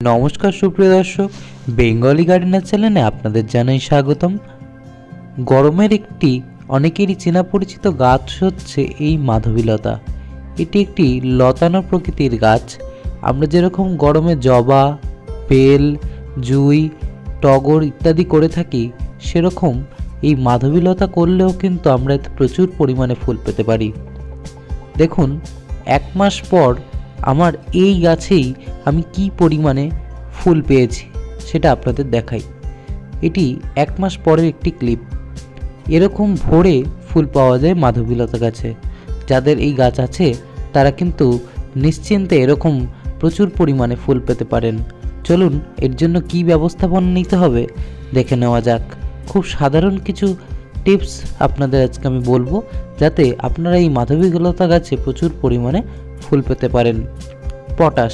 নমস্কার সুপ্রিয় দর্শক, বেঙ্গলি গার্ডেনার চ্যানেলে আপনাদের জানাই স্বাগতম। গরমের একটি অনেকেরই চেনা পরিচিত গাছ হচ্ছে এই মাধবীলতা। এটি একটি লতানো প্রকৃতির গাছ। আমরা যেরকম গরমে জবা, বেল, জুঁই, টগর ইত্যাদি করে থাকি, সেরকম এই মাধবীলতা করলেও কিন্তু আমরা এতে প্রচুর পরিমাণে ফুল পেতে পারি। দেখুন, 1 মাস পর আমার এই গাছেই আমি কি পরিমাণে ফুল পেয়েছি সেটা আপনাদের দেখাই। এটি 1 মাস পরের একটি ক্লিপ। এরকম ভরে ফুল পাওয়া যায় মাধবীলতা গাছে। যাদের এই গাছ আছে তারা কিন্তু নিশ্চিন্তে এরকম প্রচুর পরিমাণে ফুল পেতে পারেন। চলুন এর জন্য কি ব্যবস্থাপনা নিতে হবে দেখে নেওয়া যাক। খুব সাধারণ কিছু টিপস আপনাদের আজকে আমি বলবো, যাতে আপনারা এই মাধবীলতা গাছে প্রচুর পরিমাণে ফুল পেতে পারেন। পটাশ,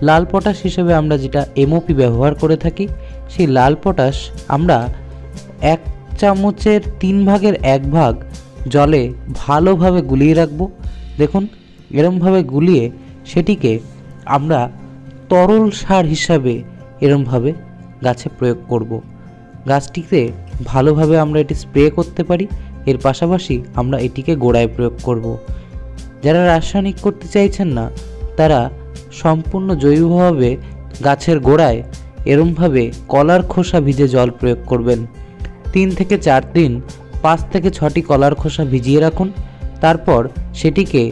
লাল পটাশ হিসেবে আমরা যেটা এমওপি ব্যবহার করে থাকি, সেই লাল পটাশ আমরা 1 চামচের 3 ভাগের 1 ভাগ জলে ভালোভাবে গুলিয়ে রাখব। দেখুন, এরমভাবে গুলিয়ে সেটিকে আমরা তরল সার হিসাবে এরমভাবে গাছে প্রয়োগ করব। গাছটিতে ভালোভাবে আমরা এটি স্প্রে করতে পারি। এর পাশাপাশি আমরা এটিকে গোড়ায় প্রয়োগ করব। যারা রাসায়নিক করতে চাইছেন না, তারা সম্পূর্ণ জৈবভাবে গাছের গোড়ায় এরমভাবে কলার খোসা ভিজে জল প্রয়োগ করবেন। 3 থেকে 4 দিন 5 থেকে 6টি কলার খোসা ভিজিয়ে রাখুন। তারপর সেটিকে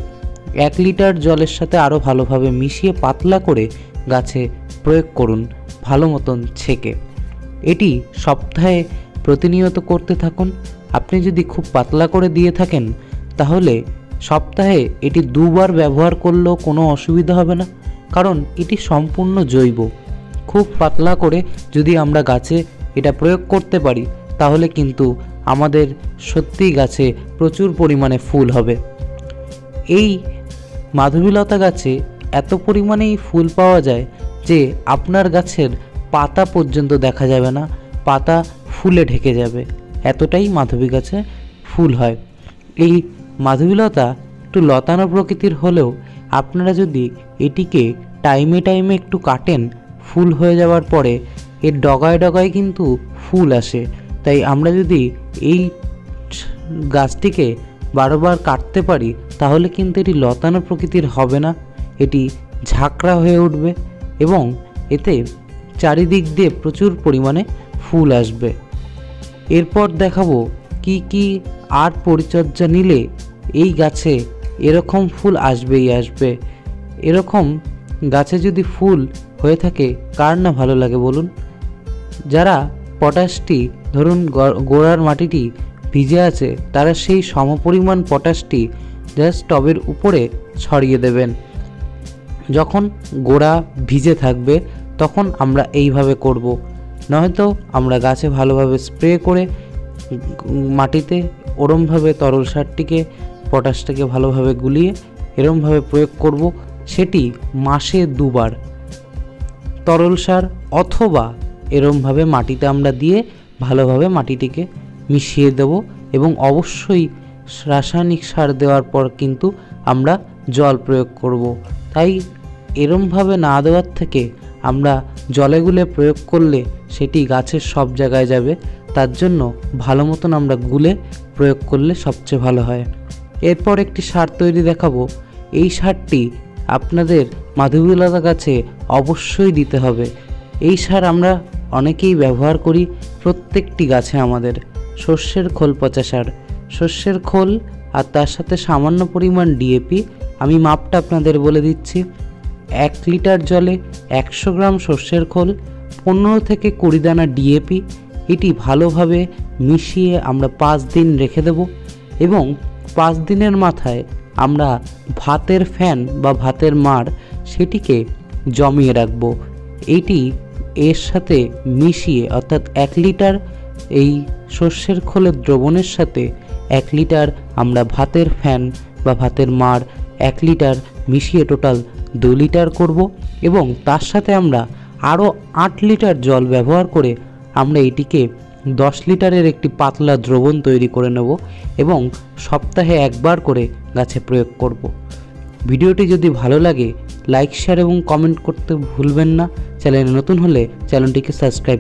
1 লিটার জলের সাথে আরও ভালোভাবে মিশিয়ে পাতলা করে গাছে প্রয়োগ করুন, ভালো মতন ছেঁকে। এটি সপ্তাহে প্রতিনিয়ত করতে থাকুন। আপনি যদি খুব পাতলা করে দিয়ে থাকেন, তাহলে সপ্তাহে এটি 2 বার ব্যবহার করলেও কোনো অসুবিধা হবে না, কারণ এটি সম্পূর্ণ জৈব। খুব পাতলা করে যদি আমরা গাছে এটা প্রয়োগ করতে পারি, তাহলে কিন্তু আমাদের সত্যিই গাছে প্রচুর পরিমাণে ফুল হবে। এই মাধবীলতা গাছে এত পরিমাণেই ফুল পাওয়া যায় যে আপনার গাছের পাতা পর্যন্ত দেখা যাবে না, পাতা ফুলে ঢেকে যাবে, এতটাই মাধবী গাছে ফুল হয়। এই মাধবীলতা একটু লতানো প্রকৃতির হলেও আপনারা যদি এটিকে টাইমে টাইমে একটু কাটেন, ফুল হয়ে যাওয়ার পরে এর ডগায় ডগায় কিন্তু ফুল আসে। তাই আমরা যদি এই গাছটিকে বারবার কাটতে পারি, তাহলে কিন্তু এটি লতানো প্রকৃতির হবে না, এটি ঝাঁকড়া হয়ে উঠবে এবং এতে চারিদিক দিয়ে প্রচুর পরিমাণে ফুল আসবে। এরপর দেখাবো কি কি আর পরিচর্যা নিলে এই গাছে এরকম ফুল আসবেই আসবে। এরকম গাছে যদি ফুল হয়ে থাকে, কার না ভালো লাগে বলুন? যারা পটাশটি, ধরুন গোড়ার মাটিটি ভিজে আছে, তারা সেই সমপরিমাণ পটাশটি জাস্ট টবের উপরে ছড়িয়ে দেবেন। যখন গোড়া ভিজে থাকবে তখন আমরা এইভাবে করব। নয়তো আমরা গাছে ভালোভাবে স্প্রে করে মাটিতে ওরমভাবে তরল সারটিকে, পটাশটাকে ভালোভাবে গুলিয়ে এরমভাবে প্রয়োগ করব। সেটি মাসে 2 বার তরল সার অথবা এরমভাবে মাটিতে আমরা দিয়ে ভালোভাবে মাটিটিকে মিশিয়ে দেব। এবং অবশ্যই রাসায়নিক সার দেওয়ার পর কিন্তু আমরা জল প্রয়োগ করব। তাই এরমভাবে না দেওয়ার থেকে আমরা জলে গুলে প্রয়োগ করলে সেটি গাছের সব জায়গায় যাবে। তার জন্য ভালো মতন আমরা গুলে প্রয়োগ করলে সবচেয়ে ভালো হয়। এরপর একটি সার তৈরি দেখাবো। এই সারটি আপনাদের মাধবীলতা গাছে অবশ্যই দিতে হবে। এই সার আমরা অনেকেই ব্যবহার করি প্রত্যেকটি গাছে। আমাদের শস্যের খোল পচা সার, শস্যের খোল আর তার সাথে সামান্য পরিমাণ ডিএপি। আমি মাপটা আপনাদের বলে দিচ্ছি। 1 লিটার জলে 100 গ্রাম শস্যের খোল, 15 থেকে 20 দানা ডিএপি। এটি ভালোভাবে মিশিয়ে আমরা 5 দিন রেখে দেব এবং 5 দিনের মাথায় আমরা ভাতের ফ্যান বা ভাতের মাড় সেটিকে জমিয়ে রাখব। এইটি এর সাথে মিশিয়ে, অর্থাৎ 1 লিটার এই শস্যের খোলের দ্রবণের সাথে 1 লিটার আমরা ভাতের ফ্যান বা ভাতের মাড় 1 লিটার মিশিয়ে টোটাল 2 লিটার করব। এবং তার সাথে আমরা আরও 8 লিটার জল ব্যবহার করে আমরা এটিকে 10 লিটারের একটি পাতলা দ্রবণ তৈরি করে নেব এবং সপ্তাহে 1 বার করে গাছে প্রয়োগ করব। ভিডিওটি যদি ভালো লাগে লাইক শেয়ার এবং কমেন্ট করতে ভুলবেন না। চ্যানেলে নতুন হলে চ্যানেলটিকে সাবস্ক্রাইব